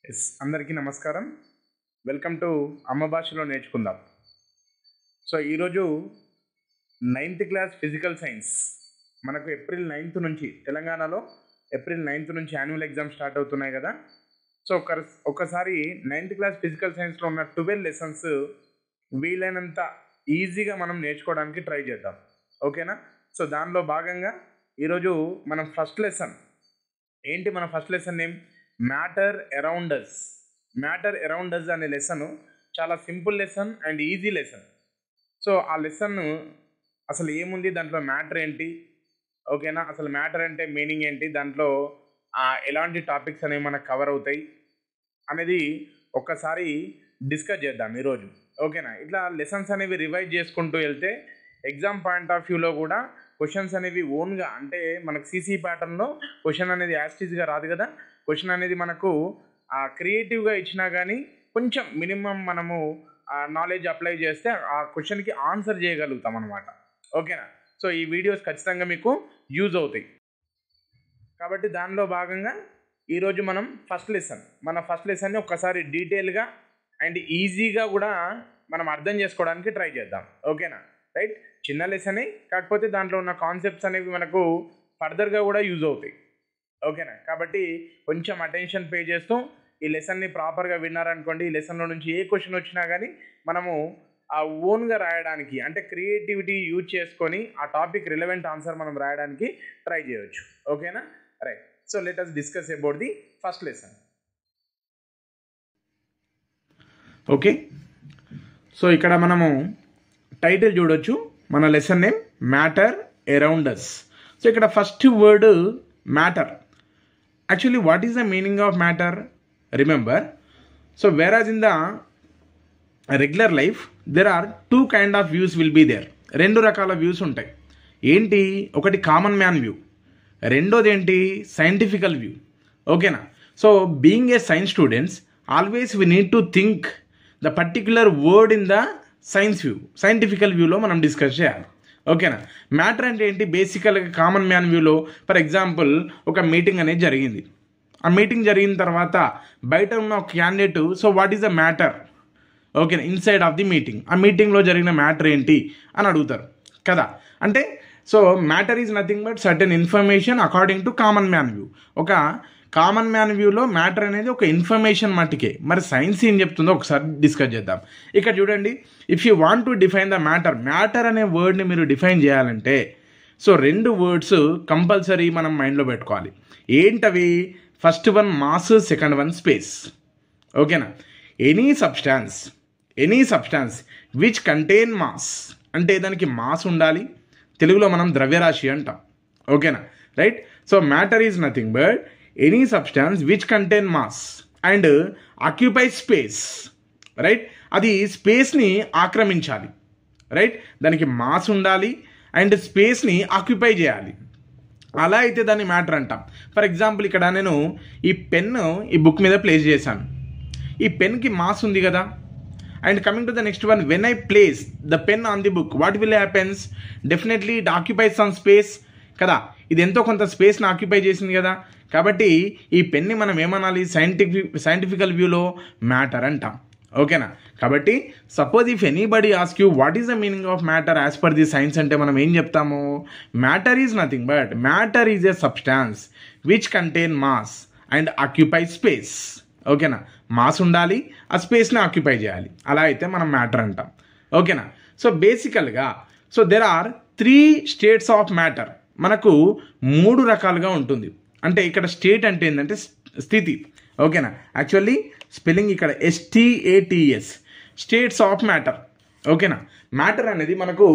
అందరికీ నమస్కారం. Welcome to అమ్మ భాషలో నేర్చుకుందాం. సో ఈరోజు 9th క్లాస్ ఫిజికల్ సైన్స్ మనకు ఏప్రిల్ 9th నుంచి తెలంగాణలో ఏప్రిల్ 9th నుంచి యాన్యువల్ ఎగ్జామ్ స్టార్ట్ అవుతున్నాయి కదా. సో ఒక్కసారి 9th క్లాస్ ఫిజికల్ సైన్స్లో ఉన్న 12 లెసన్స్ వీలైనంత ఈజీగా మనం నేర్చుకోవడానికి ట్రై చేద్దాం, ఓకేనా? సో దానిలో భాగంగా ఈరోజు మనం ఫస్ట్ లెసన్ ఏంటి? మన first lesson name matter around us. Matter around us అనే లెసన్ చాలా simple lesson and easy lesson. So ఆ లెసన్ అసలు ఏముంది, దాంట్లో మ్యాటర్ ఏంటి, ఓకేనా? అసలు మ్యాటర్ అంటే మీనింగ్ ఏంటి, దాంట్లో ఎలాంటి టాపిక్స్ అనేవి మనకు కవర్ అవుతాయి అనేది ఒక్కసారి డిస్కస్ చేద్దాం ఈరోజు, ఓకేనా? ఇట్లా లెసన్స్ అనేవి రివైజ్ చేసుకుంటూ వెళ్తే ఎగ్జామ్ పాయింట్ ఆఫ్ వ్యూలో కూడా క్వశ్చన్స్ అనేవి ఓన్గా, అంటే మనకు సీసీ ప్యాటర్న్లో క్వశ్చన్ అనేది యాస్టీజ్గా రాదు కదా. క్వశ్చన్ అనేది మనకు క్రియేటివ్గా ఇచ్చినా కానీ కొంచెం మినిమం మనము నాలెడ్జ్ అప్లై చేస్తే ఆ క్వశ్చన్కి ఆన్సర్ చేయగలుగుతాం అనమాట, ఓకేనా? సో ఈ వీడియోస్ ఖచ్చితంగా మీకు యూజ్ అవుతాయి. కాబట్టి దానిలో భాగంగా ఈరోజు మనం మన ఫస్ట్ లెసన్ని ఒక్కసారి డీటెయిల్గా అండ్ ఈజీగా కూడా మనం అర్థం చేసుకోవడానికి ట్రై చేద్దాం, ఓకేనా? రైట్, చిన్న లెసనే, కాకపోతే దాంట్లో ఉన్న కాన్సెప్ట్స్ అనేవి మనకు ఫర్దర్గా కూడా యూజ్ అవుతాయి, ఓకేనా? కాబట్టి కొంచెం అటెన్షన్ పే చేస్తూ ఈ లెసన్ని ప్రాపర్గా విన్నారనుకోండి, ఈ లెసన్లో నుంచి ఏ క్వశ్చన్ వచ్చినా కానీ మనము ఆ ఓన్గా రాయడానికి, అంటే క్రియేటివిటీ యూజ్ చేసుకొని ఆ టాపిక్ రిలవెంట్ ఆన్సర్ మనం రాయడానికి ట్రై చేయవచ్చు, ఓకేనా? Right, so let us discuss about the first lesson. Okay, so ఇక్కడ మనము టైటిల్ చూడొచ్చు, మన lesson name matter around us. So ఇక్కడ first word matter. Actually, what is the meaning of matter? Remember, so whereas in the regular life there are two kind of views will be there. రెండు రకాల views ఉంటాయి. ఏంటి? ఒకటి common man view, రెండోది ఏంటి? Scientifical view, ఓకేనా? So being a science students always we need to think the particular word in the science view, scientifical వ్యూలో మనం డిస్కస్ చేయాలి, ఓకేనా? మ్యాటర్ అంటే ఏంటి? బేసికల్గా కామన్ మ్యాన్ వ్యూలో ఫర్ ఎగ్జాంపుల్ ఒక మీటింగ్ అనేది జరిగింది. ఆ మీటింగ్ జరిగిన తర్వాత బయట ఉన్న ఒక candidate, so what is the matter, ఓకేనా, ఇన్సైడ్ ఆఫ్ ది మీటింగ్, ఆ మీటింగ్లో జరిగిన మ్యాటర్ ఏంటి అని అడుగుతారు కదా. అంటే so matter is nothing but certain information according to common man view. ఒక కామన్ మ్యాన్ వ్యూలో మ్యాటర్ అనేది ఒక ఇన్ఫర్మేషన్ మట్టుకే. మరి సైన్స్ ఏం చెప్తుందో ఒకసారి డిస్కస్ చేద్దాం. ఇక్కడ చూడండి, if you want to define the matter అనే వర్డ్ని మీరు డిఫైన్ చేయాలంటే సో రెండు వర్డ్స్ కంపల్సరీ మనం మైండ్లో పెట్టుకోవాలి. ఏంటవి? First one mass, second one space, ఓకేనా? Any substance which contain mass, అంటే దానికి మాస్ ఉండాలి, తెలుగులో మనం ద్రవ్యరాశి అంటాం, ఓకేనా? Right, so matter is nothing but any substance which contain mass and occupy space, right? అది స్పేస్ని ఆక్రమించాలి, రైట్? దానికి మాస్ ఉండాలి అండ్ స్పేస్ని ఆక్యుపై చేయాలి. అలా అయితే దాన్ని మ్యాటర్ అంటాం. ఫర్ ఎగ్జాంపుల్ ఇక్కడ నేను ఈ పెన్ను ఈ బుక్ మీద ప్లేస్ చేశాను. ఈ పెన్కి మాస్ ఉంది కదా. And coming to the next one, when I place the pen on the book, what will happens? Definitely it occupies some space కదా. ఇది ఎంతో కొంత స్పేస్ని ఆక్యుపై చేసింది కదా. కాబట్టి ఈ పెన్ని మనం ఏమనాలి? సైంటిఫికల్ వ్యూలో మ్యాటర్ అంటాం, ఓకేనా? కాబట్టి suppose if anybody ask you what is the meaning of matter as per the science, అంటే మనం ఏం చెప్తాము? Matter is nothing but matter is a substance which contain mass and occupy space, ఓకేనా? మాస్ ఉండాలి, ఆ స్పేస్ని ఆక్యుపై చేయాలి. అలా అయితే మనం మ్యాటర్ అంటాం, ఓకేనా? సో బేసికల్గా so there are 3 states of matter. మనకు 3 రకాలుగా ఉంటుంది. అంటే ఇక్కడ స్టేట్ అంటే ఏంటంటే స్థితి, ఓకేనా? యాక్చువల్లీ స్పెల్లింగ్ ఇక్కడ STATS, స్టేట్స్ ఆఫ్ మ్యాటర్, ఓకేనా? మ్యాటర్ అనేది మనకు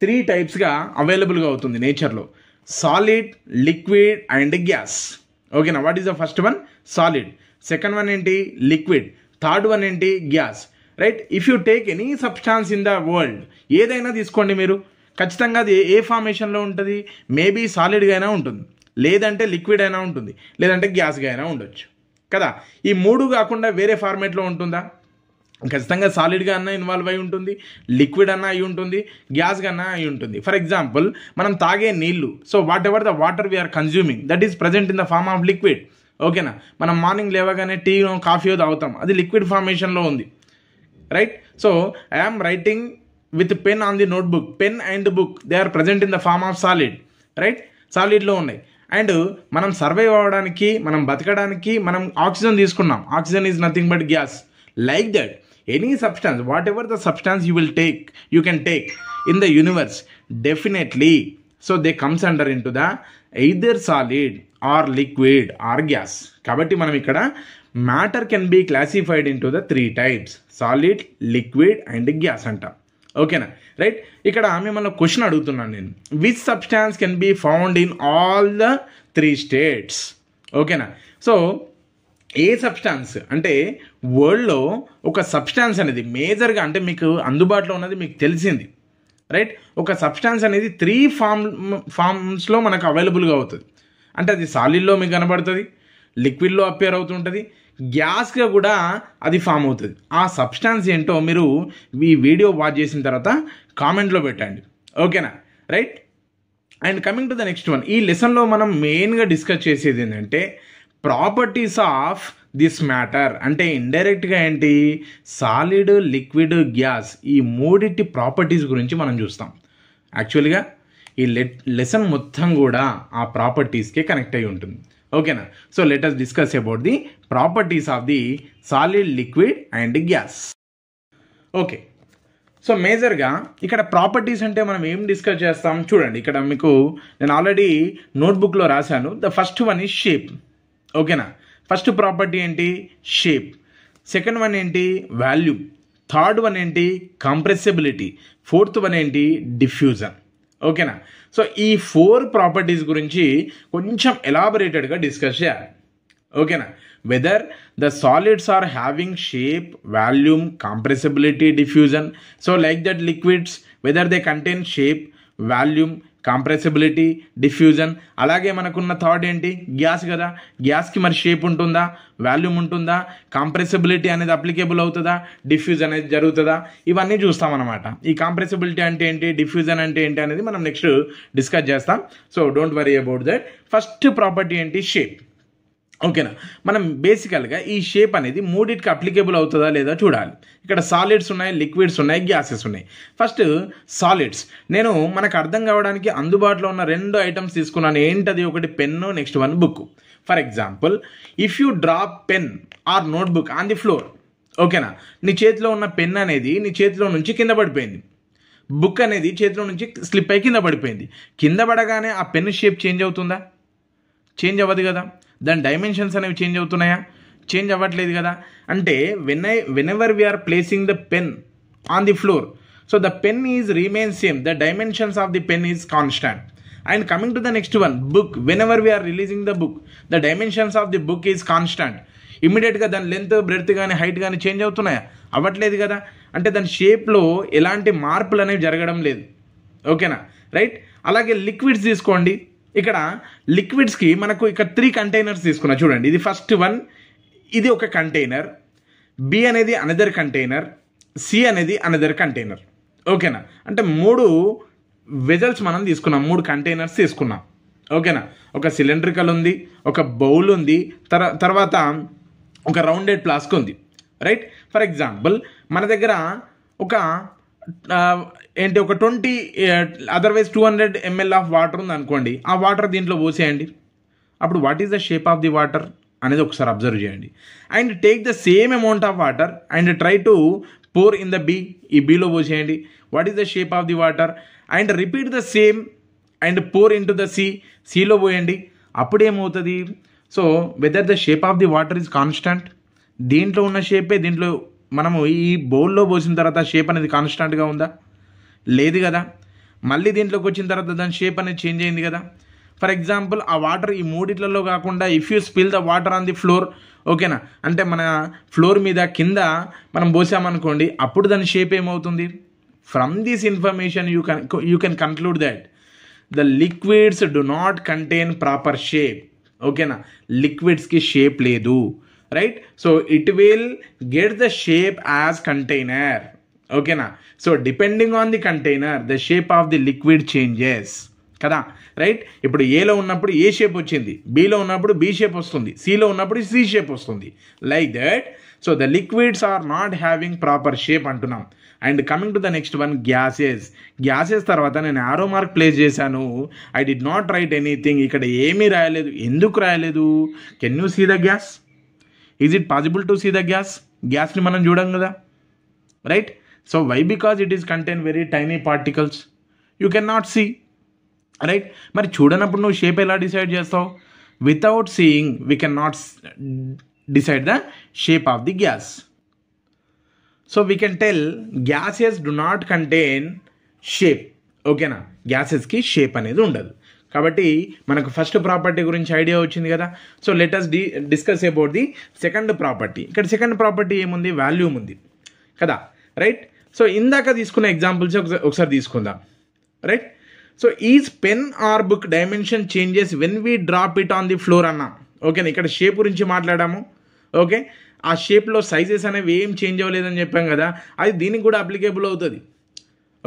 3 టైప్స్గా అవైలబుల్గా అవుతుంది నేచర్లో: సాలిడ్, లిక్విడ్ అండ్ గ్యాస్, ఓకేనా? What is the first one? Solid. Second one ఏంటి? లిక్విడ్. థర్డ్ వన్ ఏంటి? Gas, right? If you take any substance in the world, ఏదైనా తీసుకోండి మీరు, ఖచ్చితంగా అది ఏ ఫార్మేషన్లో ఉంటుంది? మేబీ సాలిడ్గా అయినా ఉంటుంది, లేదంటే లిక్విడ్ అయినా ఉంటుంది, లేదంటే గ్యాస్గా అయినా ఉండొచ్చు కదా. ఈ 3 కాకుండా వేరే ఫార్మేట్లో ఉంటుందా? ఖచ్చితంగా సాలిడ్గా అన్నా ఇన్వాల్వ్ అయి ఉంటుంది, లిక్విడ్ అన్నా అయి ఉంటుంది, గ్యాస్గా అన్నా అయి ఉంటుంది. ఫర్ ఎగ్జాంపుల్ మనం తాగే నీళ్లు, so whatever the water we are consuming that is present in the form of liquid, ఓకేనా. మనం మార్నింగ్ లేవగానే టీ కాఫీ తాగుతాం, అది లిక్విడ్ ఫార్మేషన్లో ఉంది, right. So I'm writing with pen on the notebook, pen and book they are present in the form of solid, right, సాలిడ్లో ఉన్నాయి. And మనం సర్వైవ్ అవ్వడానికి, మనం బతకడానికి మనం ఆక్సిజన్ తీసుకున్నాం. Oxygen is nothing but gas. Like that any substance, what ever the substance you can take in the universe, definitely, so they comes under into the either solid or liquid or gas. కాబట్టి మనం ఇక్కడ matter can be classified into the 3 types, solid, liquid and gas అంటాం. ఓకేనా, right. ఇక్కడ మిమ్మల్ని question అడుగుతున్నాను నేను, which substance can be found in all the 3 states. ఓకేనా. సో ఏ సబ్స్టాన్స్ అంటే వరల్డ్లో ఒక సబ్స్టాన్స్ అనేది మేజర్గా, అంటే మీకు అందుబాటులో ఉన్నది మీకు తెలిసింది, రైట్. ఒక సబ్స్టాన్స్ అనేది 3 ఫార్మ్స్లో మనకు అవైలబుల్గా అవుతుంది. అంటే అది సాలిడ్లో మీకు కనబడుతుంది, లిక్విడ్లో అపియర్ అవుతుంటుంది, గ్యాస్గా కూడా అది ఫామ్ అవుతుంది. ఆ సబ్స్టాన్స్ ఏంటో మీరు ఈ వీడియో వాచ్ చేసిన తర్వాత కామెంట్లో పెట్టండి, ఓకేనా, right. And coming to the next one, ఈ లెసన్లో మనం మెయిన్గా డిస్కస్ చేసేది ఏంటంటే ప్రాపర్టీస్ ఆఫ్ దిస్ మ్యాటర్. అంటే ఇండైరెక్ట్గా ఏంటి, సాలిడ్, లిక్విడ్, గ్యాస్, ఈ మూడింటి ప్రాపర్టీస్ గురించి మనం చూస్తాం. యాక్చువల్గా ఈ లెసన్ మొత్తం కూడా ఆ ప్రాపర్టీస్కే కనెక్ట్ అయి ఉంటుంది, ఓకేనా. So let us discuss about the properties of the solid, liquid and gas. Okay, so మేజర్గా ఇక్కడ ప్రాపర్టీస్ అంటే మనం ఏం డిస్కస్ చేస్తాం చూడండి. ఇక్కడ మీకు నేను ఆల్రెడీ నోట్బుక్లో రాశాను. The first one is shape, ఓకేనా. ఫస్ట్ ప్రాపర్టీ ఏంటి, షేప్. సెకండ్ వన్ ఏంటి, వాల్యూమ్. థర్డ్ వన్ ఏంటి, కంప్రెసిబిలిటీ. ఫోర్త్ వన్ ఏంటి, డిఫ్యూజన్, ఓకేనా. సో ఈ 4 ప్రాపర్టీస్ గురించి కొంచెం ఎలాబొరేటెడ్గా డిస్కస్ చేయాలి, ఓకేనా. Whether the solids are having shape, volume, compressibility, diffusion. So like that liquids, whether they contain shape, volume, compressibility, diffusion. అలాగే మనకున్న థాట్ ఏంటి, గ్యాస్ కదా, గ్యాస్కి మరి షేప్ ఉంటుందా, వాల్యూమ్ ఉంటుందా, కంప్రెసిబిలిటీ అనేది అప్లికేబుల్ అవుతుందా, డిఫ్యూజన్ అనేది జరుగుతుందా, ఇవన్నీ చూస్తామన్నమాట. ఈ కంప్రెసిబిలిటీ అంటే ఏంటి, డిఫ్యూజన్ అంటే ఏంటి అనేది మనం నెక్స్ట్ డిస్కస్ చేస్తాం. So don't worry about that. First property ఏంటి, షేప్, ఓకేనా. మనం బేసికల్గా ఈ షేప్ అనేది మూడింటికి అప్లికేబుల్ అవుతుందా లేదా చూడాలి. ఇక్కడ సాలిడ్స్ ఉన్నాయి, లిక్విడ్స్ ఉన్నాయి, గ్యాసెస్ ఉన్నాయి. ఫస్ట్ సాలిడ్స్, నేను మనకు అర్థం కావడానికి అందుబాటులో ఉన్న 2 ఐటమ్స్ తీసుకున్నాను. ఏంటది, ఒకటి pen, next one book. For example, if you drop pen or notebook on the floor, ఓకేనా, నీ చేతిలో ఉన్న పెన్ అనేది నీ చేతిలో నుంచి కింద పడిపోయింది, బుక్ అనేది చేతిలో నుంచి స్లిప్ అయి కింద పడిపోయింది. కింద పడగానే ఆ పెన్ షేప్ చేంజ్ అవుతుందా, చేంజ్ అవ్వదు కదా. దాని డైమెన్షన్స్ అనేవి చేంజ్ అవుతున్నాయా, చేంజ్ అవ్వట్లేదు కదా. అంటే whenever we are placing the pen on the floor, so the pen is remains same, the dimensions of the pen is constant. And coming to the next one, book, whenever we are releasing the book, the dimensions of the book is constant. ఇమ్మీడియట్గా దాని length, breadth కానీ height కానీ change అవుతున్నాయా, అవ్వట్లేదు కదా. అంటే దాని షేప్లో ఎలాంటి మార్పులు అనేవి జరగడం లేదు, ఓకేనా, రైట్. అలాగే లిక్విడ్స్ తీసుకోండి. ఇక్కడ లిక్విడ్స్కి మనకు ఇక్కడ 3 కంటైనర్స్ తీసుకున్నా చూడండి. ఇది ఫస్ట్ వన్, ఇది ఒక కంటైనర్, బి అనేది అనదర్ కంటైనర్, సి అనేది అనదర్ కంటైనర్, ఓకేనా. అంటే 3 వెజల్స్ మనం తీసుకున్నాం, 3 కంటైనర్స్ తీసుకున్నాం, ఓకేనా. ఒక సిలిండ్రికల్ ఉంది, ఒక బౌల్ ఉంది, తర్వాత ఒక రౌండెడ్ ఫ్లాస్క్ ఉంది, రైట్. ఫర్ ఎగ్జాంపుల్ మన దగ్గర ఒక ఏంటి, ఒక 20 అదర్వైజ్ 200 ml ఆఫ్ వాటర్ ఉంది అనుకోండి. ఆ వాటర్ దీంట్లో పోసేయండి. అప్పుడు what is the shape of the water అనేది ఒకసారి అబ్జర్వ్ చేయండి. And take the same amount of water and try to pour in the B, ఈ బీలో పోసేయండి. What is the shape of the water and repeat the same and pour into the సీలో పోయండి. అప్పుడు ఏమవుతుంది, so whether the shape of the water is constant, దీంట్లో ఉన్న షేపే దీంట్లో మనము ఈ బౌల్లో పోసిన తర్వాత షేప్ అనేది కాన్స్టెంట్గా ఉందా, లేదు కదా. మళ్ళీ దీంట్లోకి వచ్చిన తర్వాత దాని షేప్ అనేది చేంజ్ అయింది కదా. ఫర్ ఎగ్జాంపుల్ ఆ వాటర్ ఈ మూడిట్లలో కాకుండా if you spill the water on the floor, ఓకేనా, అంటే మన ఫ్లోర్ మీద కింద మనం పోసామనుకోండి, అప్పుడు దాని షేప్ ఏమవుతుంది. From this information you can conclude that the liquids do not contain proper shape, ఓకేనా. లిక్విడ్స్కి షేప్ లేదు, right. So it will get the shape as container, ఓకేనా. So depending on the container the shape of the liquid changes, కదా, right. ఇప్పుడు ఏలో ఉన్నప్పుడు A shape వచ్చింది, బిలో ఉన్నప్పుడు బి షేప్ వస్తుంది, సిలో ఉన్నప్పుడు సి షేప్ వస్తుంది, like that. So the liquids are not having proper shape అంటున్నాం. And coming to the next one, gases తర్వాత నేను ఆరో మార్క్ ప్లేస్ చేశాను. I did not write anything. ఇక్కడ ఏమీ రాయలేదు. ఎందుకు రాయలేదు? Can you see the gas? Is it possible to see the గ్యాస్ని మనం చూడం కదా, right. So why? Because it is contain very tiny particles, you can not see, right. మరి చూడనప్పుడు నువ్వు షేప్ ఎలా డిసైడ్ చేస్తావు? Without seeing we can not decide the shape of the gas. So we can tell gases do not contain shape. ఓకేనా, గ్యాసెస్కి shape అనేది ఉండదు. కాబట్టి మనకు ఫస్ట్ ప్రాపర్టీ గురించి ఐడియా వచ్చింది కదా. So let us discuss about the second property. ఇక్కడ second property ఏముంది? వాల్యూమ్ ఉంది కదా, రైట్. సో ఇందాక తీసుకున్న ఎగ్జాంపుల్స్ ఒకసారి తీసుకుందాం, right. So is pen or book dimension changes when we drop it on the floor అన్నా. ఓకేనా, ఇక్కడ షేప్ గురించి మాట్లాడాము. ఓకే, ఆ షేప్లో సైజెస్ అనేవి ఏం చేంజ్ అవ్వలేదని చెప్పాం కదా, అది దీనికి కూడా అప్లికేబుల్ అవుతుంది.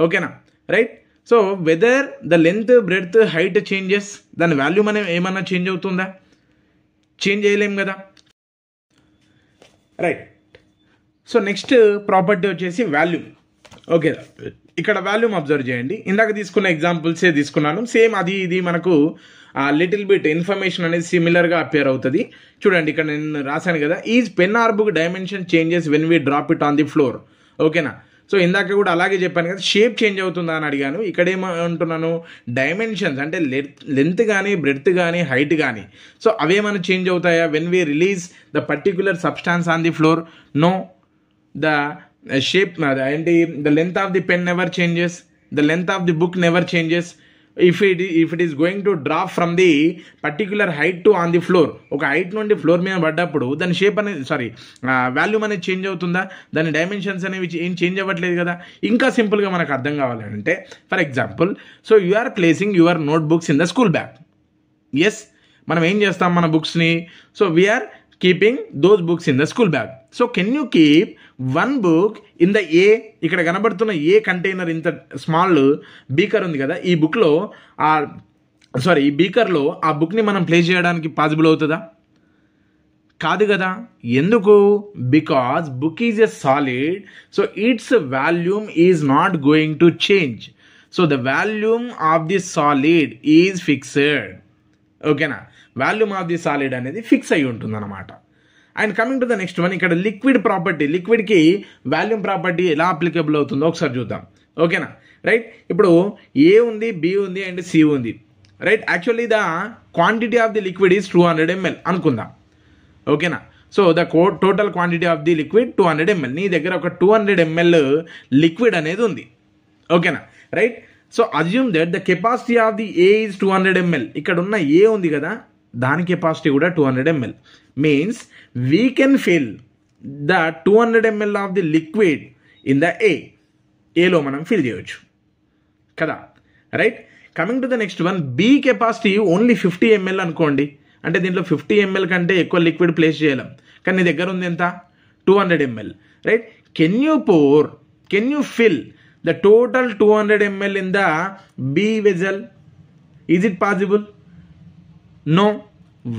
ఓకేనా, right. So whether the length, breadth, height changes, దాని వాల్యూమ్ అనేది ఏమన్నా చేంజ్ అవుతుందా? చేంజ్ చేయలేం కదా, రైట్. సో నెక్స్ట్ ప్రాపర్టీ వచ్చేసి వాల్యూమ్. ఓకే, ఇక్కడ వాల్యూమ్ అబ్జర్వ్ చేయండి. ఇందాక తీసుకున్న ఎగ్జాంపుల్సే తీసుకున్నాను, సేమ్ అది ఇది మనకు లిటిల్ బిట్ ఇన్ఫర్మేషన్ అనేది సిమిలర్గా అపియర్ అవుతుంది. చూడండి, ఇక్కడ నేను రాశాను కదా, is pen or book dimension changes when we drop it on the floor. ఓకేనా, సో ఇందాక కూడా అలాగే చెప్పాను కదా, షేప్ చేంజ్ అవుతుందా అని అడిగాను. ఇక్కడ ఏమంటున్నాను? డైమెన్షన్స్ అంటే లెంత్ కానీ, బ్రెడ్త్ కానీ, హైట్ కానీ, సో అవేమైనా చేంజ్ అవుతాయా when we release the particular substance on the floor? No. The shape, the length of the pen never changes, the length of the book never changes. If it is going to drop from the particular height to on the floor, ఒక height నుండి floor మీద పడ్డప్పుడు దాని shape అనేది volume అనేది change అవుతుందా? దాని dimensions అనేవి ఏం చేంజ్ అవ్వట్లేదు కదా. ఇంకా సింపుల్గా మనకు అర్థం కావాలంటే, for example, so you are placing your note books in the school bag. Yes, మనం ఏం చేస్తాం మన బుక్స్ని? So we're keeping those books in the school bag. So can you keep one book in the A? ఇక్కడ కనబడుతున్న A container, ఇంత small beaker ఉంది కదా, ఈ బుక్లో ఈ బీకర్లో ఆ బుక్ని మనం ప్లేస్ చేయడానికి పాసిబుల్ అవుతుందా? కాదు కదా. ఎందుకు? Because book is a solid, so it's volume is not going to change. So the volume of the solid is fixed. ఓకేనా, వాల్యూమ్ ఆఫ్ ది సాలిడ్ అనేది ఫిక్స్ అయి ఉంటుంది అనమాట. And coming to the next one, ఇక్కడ liquid property. లిక్విడ్కి volume property ఎలా applicable అవుతుందో ఒకసారి చూద్దాం. ఓకేనా, రైట్. ఇప్పుడు ఏ ఉంది, బి ఉంది అండ్ సి ఉంది, right. Actually the quantity of the liquid is 200 ml అనుకుందాం. ఓకేనా, so the total quantity of the liquid 200 ml. నీ దగ్గర ఒక 200 ml లిక్విడ్ అనేది ఉంది. ఓకేనా, right. So assume that the capacity of the A is 200 ml. ఇక్కడ ఉన్న ఏ ఉంది కదా, దాని కెపాసిటీ కూడా 200 ml. Means we can fill the 200 ml of the liquid in the ఏలో మనం ఫిల్ చేయవచ్చు కదా, right. Coming to the next one, B capacity only 50 ml అనుకోండి. అంటే దీంట్లో 50 ml కంటే ఎక్కువ లిక్విడ్ ప్లేస్ చేయలేం, కానీ నీ దగ్గర ఉంది ఎంత? 200 ml, right. Can you fill the total 200 ml in the B vessel? Is it possible? No.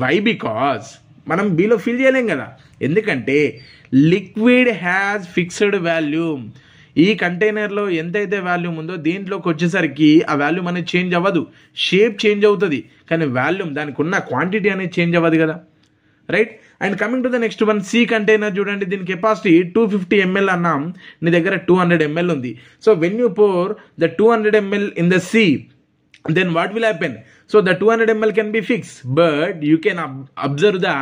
Why? Because మనం బీలో ఫిల్ చేయలేం కదా. ఎందుకంటే లిక్విడ్ హ్యాస్ ఫిక్స్డ్ వాల్యూమ్. ఈ కంటైనర్లో ఎంతైతే వాల్యూమ్ ఉందో దీంట్లోకి వచ్చేసరికి ఆ వాల్యూమ్ అనేది చేంజ్ అవ్వదు. షేప్ చేంజ్ అవుతుంది, కానీ వాల్యూమ్, దానికి ఉన్న క్వాంటిటీ అనేది చేంజ్ అవ్వదు కదా, right. And coming to the next one, C container చూడండి, దీని కెపాసిటీ 250 ml అన్నాం, నీ దగ్గర 200 ml ఉంది. So when you pour the 200 ml in the C, then what will happen? So the 200 ml can be fixed, but you can observe the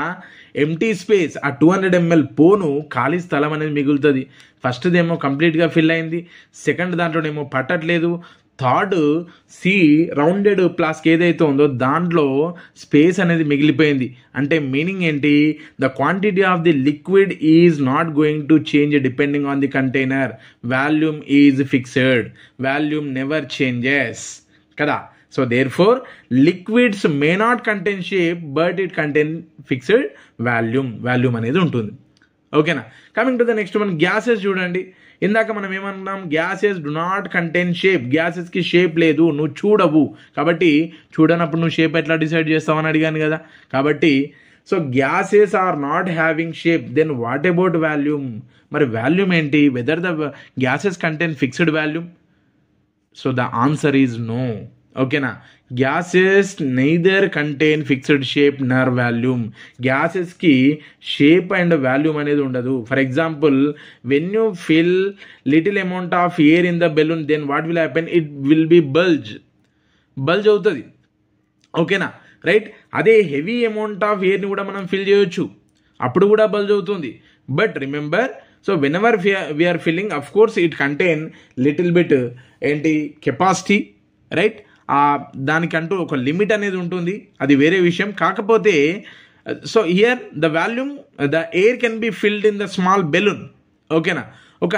empty space. ఆ 200 ml పోను ఖాళీ స్థలం అనేది మిగులుతుంది. ఫస్ట్దేమో కంప్లీట్గా ఫిల్ అయింది, సెకండ్ దాంట్లోనేమో పట్టట్లేదు, థర్డ్ సి రౌండెడ్ ఫ్లాస్క్ ఏదైతే ఉందో దాంట్లో స్పేస్ అనేది మిగిలిపోయింది. అంటే మీనింగ్ ఏంటి? The quantity of the liquid is not going to change depending on the container. Volume is fixed, volume never changes కదా. So therefore liquids may not contain shape but it contain fixed volume అనేది ఉంటుంది. ఓకేనా. Coming to the next one, gases చూడండి. ఇందాక మనం ఏమన్నాం, gases do not contain shape. గ్యాసెస్కి shape లేదు, నువ్వు చూడవు. కాబట్టి చూడనప్పుడు నువ్వు షేప్ ఎట్లా డిసైడ్ చేస్తావని అడిగాను కదా. కాబట్టి so gases are not having shape. Then what about volume? మరి వాల్యూమ్ ఏంటి? Whether the gases contain fixed volume? So the answer is no. ఓకేనా. Gases neither contain fixed shape nor volume. గ్యాసెస్కి shape and volume అనేది ఉండదు. For example, when you fill little amount of air in the balloon, then what will happen? It will be bulge అవుతుంది. ఓకేనా, right. అదే heavy amount of ఎయిర్ని కూడా మనం fill చేయొచ్చు, అప్పుడు కూడా బల్జ్ అవుతుంది. But remember, so whenever we're filling, of course it contain little bit ఏంటి కెపాసిటీ, రైట్. దానికంటూ ఒక లిమిట్ అనేది ఉంటుంది, అది వేరే విషయం. కాకపోతే so here the volume, the air can be filled in the small balloon. ఓకేనా, ఒక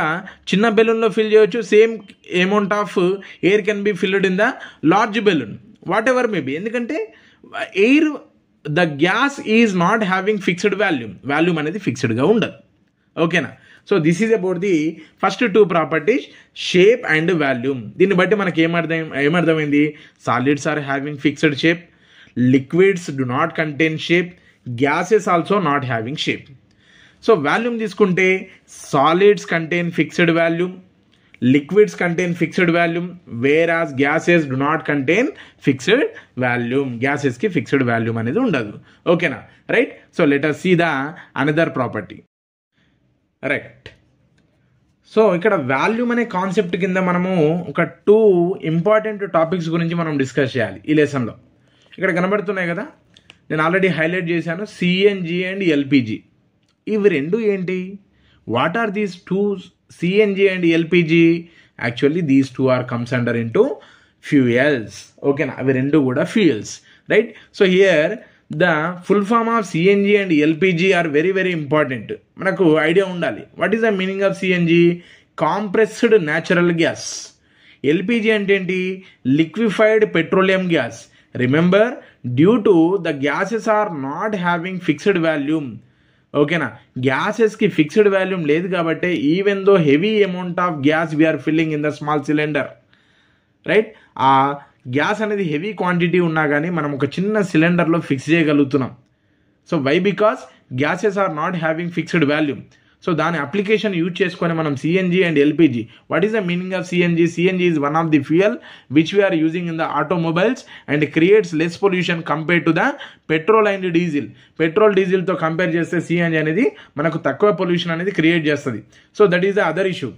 చిన్న బెలూన్లో ఫిల్ చేయొచ్చు. Same amount of air can be filled in the large balloon, whatever maybe. ఎందుకంటే air, the gas is not having fixed volume అనేది ఫిక్స్డ్గా ఉండదు. ఓకేనా. So this is about the first two properties, shape and volume. దీన్ని బట్టి మనకి ఏమర్థమైంది? Solids are having fixed shape, liquids do not contain shape, gases also not having shape. So volume తీసుకుంటే solids contain fixed volume, liquids contain fixed valume, whereas gases do not contain fixed valume. Gases ki fixed valume అనేది ఉండదు. ఓకేనా, right. So let us see the another property. Right. So ఇక్కడ volume అనే concept కింద మనము ఒక 2 important topics గురించి మనం డిస్కస్ చేయాలి ఈ లెసన్లో. ఇక్కడ కనబడుతున్నాయి కదా, నేను ఆల్రెడీ హైలైట్ చేశాను, సిఎన్జి అండ్ ఎల్పిజి. ఇవి రెండు ఏంటి? What are these two, CNG and LPG? Actually these two are comes under into fuels. ఓకేనా, అవి రెండు కూడా fuels, right. So here the full form of CNG and LPG are very very important. మనకు idea ఉండాలి. What is the meaning of CNG? Compressed natural gas. LPG అంటే ఏంటి? Liquefied petroleum gas. Remember, due to the gases are not having fixed volume. ఓకేనా, గ్యాసెస్కి fixed volume లేదు కాబట్టి even though heavy amount of gas we are filling in the small cylinder, right. ఆ gas అనేది heavy quantity ఉన్నా కానీ మనం ఒక చిన్న సిలిండర్లో ఫిక్స్ చేయగలుగుతున్నాం. So why? Because gases are not having fixed volume. So దాని అప్లికేషన్ యూజ్ చేసుకొని మనం CNG and LPG. What is the meaning of CNG? CNG is one of the fuel which we are using in the automobiles and creates less pollution compare to the petrol and diesel. Petrol డీజిల్తో compare చేస్తే CNG అనేది మనకు తక్కువ pollution అనేది create చేస్తుంది. So that is the other issue.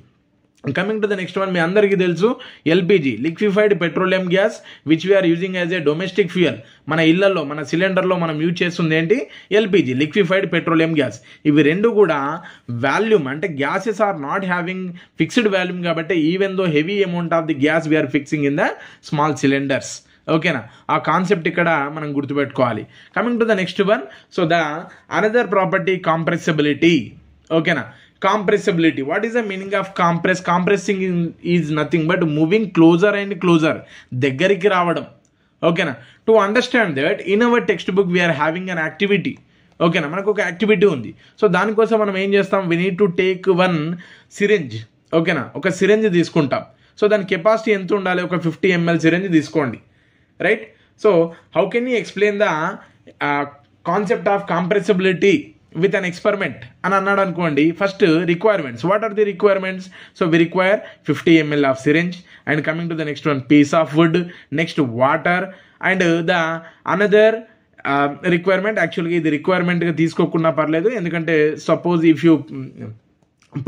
Coming to the next one, మీ అందరికీ తెలుసు LPG, liquefied petroleum gas which we are using as a domestic fuel. మన ఇళ్లలో, మన సిలిండర్లో మనం యూజ్ చేస్తుంది ఏంటి? LPG, liquefied petroleum gas. ఇవి రెండు కూడా వాల్యూమ్ అంటే gases are not having fixed volume కాబట్టి even though heavy amount of the gas we are fixing in the small cylinders. ఓకేనా, ఆ కాన్సెప్ట్ ఇక్కడ మనం గుర్తుపెట్టుకోవాలి. Coming to the next one, so the another property, compressibility. ఓకేనా, compressibility. What is the meaning of compress? Compressing is nothing but moving closer and closer, దగ్గరికి రావడం. ఓకేనా, to understand that in our text book we are having an activity. ఓకేనా, మనకు ఒక activity ఉంది. So దానికోసం మనం ఏం చేస్తాం? We need to take one syringe. ఓకేనా, ఒక సిరింజ్ తీసుకుంటాం. సో దాని కెపాసిటీ ఎంత ఉండాలి? ఒక 50 ml సిరింజ్ తీసుకోండి, right. So how can you explain the concept of compressibility with an experiment అని అన్నాడు అనుకోండి. First requirements. What are the requirements? So we require 50 ml of syringe and coming to the next one, piece of wood, next water and the another requirement. యాక్చువల్గా ఇది రిక్వైర్మెంట్గా తీసుకోకుండా పర్లేదు, ఎందుకంటే suppose if you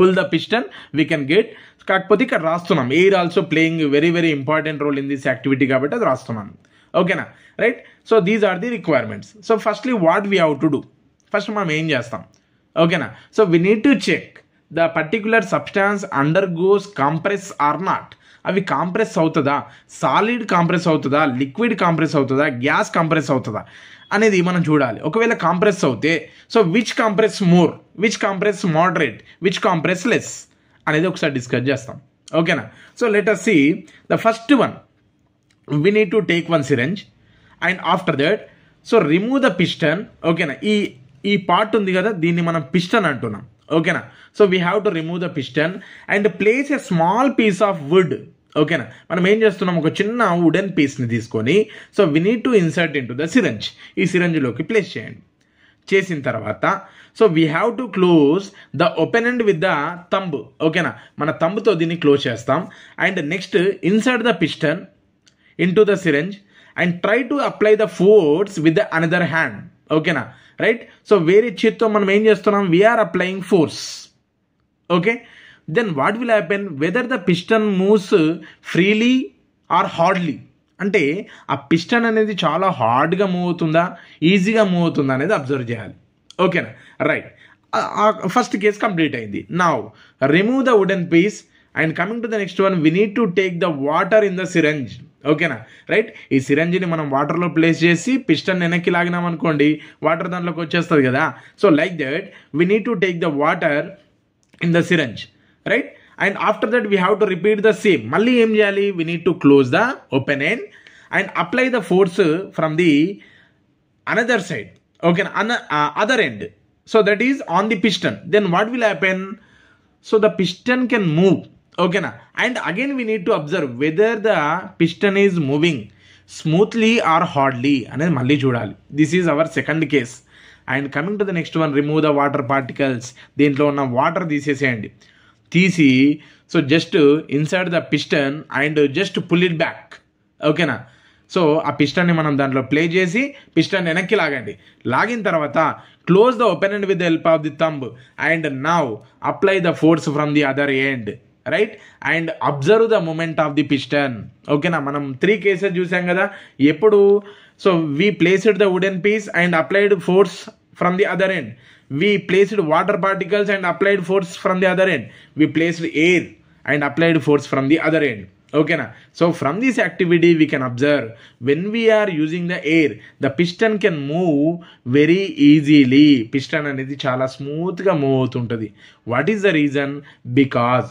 pull the piston we can get. కాకపోతే ఇక్కడ రాస్తున్నాం, air also playing very very important role in this activity కాబట్టి అది రాస్తున్నాను. ఓకేనా, right. So these are the requirements. So firstly what we have to do? First మనం ఏం చేస్తాం? ఓకేనా, so we need to check the particular substance undergoes compress or not. అవి compress అవుతుందా, సాలిడ్ కాంప్రెస్ అవుతుందా, లిక్విడ్ కాంప్రెస్ అవుతుందా, gas compress అవుతుందా అనేది మనం చూడాలి. ఒకవేళ కాంప్రెస్ అవుతే so which compress more, which compress moderate, which compress less అనేది ఒకసారి డిస్కస్ చేస్తాం. ఓకేనా, so let us see the first one. We need to take one syringe and after that so remove the piston. ఓకేనా, ఈ ఈ part ఉంది కదా, దీన్ని మనం పిస్టన్ అంటున్నాం. ఓకేనా. So we have to remove the piston and place a small piece of wood. ఓకేనా. మనం ఏం చేస్తున్నాం, ఒక చిన్న వుడెన్ పీస్ని తీసుకొని so we need to insert into the syringe. ఈ సిరంజ్లోకి ప్లేస్ చేయండి. చేసిన తర్వాత so we have to close the open end with the thumb. ఓకేనా. మన థంబ్తో దీన్ని క్లోజ్ చేస్తాం. And next insert the piston into the syringe and try to apply the force with the another hand. ఓకేనా. Right. So వేరే చేత్తో మనం ఏం చేస్తున్నాం, we are applying force. Okay. Then what will happen, whether the piston moves freely or hardly. అంటే ఆ piston అనేది చాలా హార్డ్గా మూవ్ అవుతుందా, ఈజీగా మూవ్ అవుతుందా అనేది అబ్జర్వ్ చేయాలి. ఓకేనా. రైట్. ఫస్ట్ కేస్ కంప్లీట్ అయింది. Now remove the wooden piece and coming to the next one, we need to take the water in the syringe. ఓకేనా. రైట్. ఈ సిరంజిని మనం వాటర్లో ప్లేస్ చేసి పిస్టన్ వెనక్కి లాగినాం అనుకోండి, వాటర్ దాంట్లోకి వచ్చేస్తుంది కదా. So like that we need to take the water in the syringe. Right. And after that we have to repeat the same. మళ్ళీ ఏం చేయాలి, we need to close the open end and apply the force from the another side. ఓకేనా. Other end. So that is on the piston. Then what will happen, so the piston can move. ఓకేనా. And again we need to observe weather the piston is moving smoothly or hardly అనేది మళ్ళీ చూడాలి. This is our second case. And coming to the next one, remove the water particles. దీంట్లో ఉన్న water తీసేసేయండి. తీసి so just insert the piston and just pull it back. ఓకేనా. So ఆ పిస్టన్ని మనం దాంట్లో ప్లే చేసి పిస్టన్ వెనక్కి లాగండి. లాగిన తర్వాత close the open end with the help of the thumb and now apply the force from the other end. Right. And observe the moment of the piston. ఓకేనా. మనం 3 కేసెస్ చూసాం కదా. ఎప్పుడు, so we placed the wooden piece and applied force from the other end. We placed water particles and applied force from the other end. We placed air and applied force from the other end. Okay na. So from this activity we can observe when we are using the air, the piston can move very easily. Piston అనేది చాలా smooth గా move అవుతుంటది. What is the reason? Because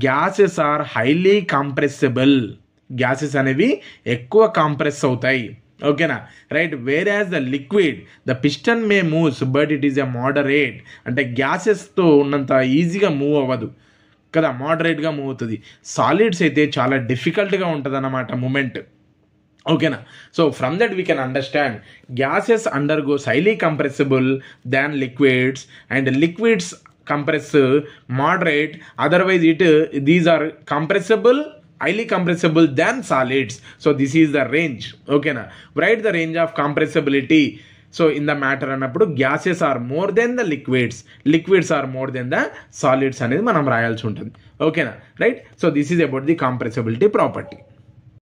gases are highly compressible. Gases అనేవి ఎక్కువ compress అవుతాయి. ఓకేనా. Right. Where as the liquid the piston May moves but it is a moderate. అంటే గ్యాసెస్తో ఉన్నంత ఈజీగా మూవ్ అవ్వదు కదా, మోడరేట్గా మూవ్ అవుతుంది. సాలిడ్స్ అయితే చాలా డిఫికల్ట్గా ఉంటుంది అన్నమాట మూమెంట్. ఓకేనా. So from that we can understand gases undergoes highly compressible than liquids and liquids compress moderate, otherwise these are compressible, highly compressible than solids. So this is the range. Okay na, write the range of compressibility. So in the matter annappudu gases are more than the liquids are more than the solids anedi manam rayalsi untundi. Okay na, right? So this is about the compressibility property.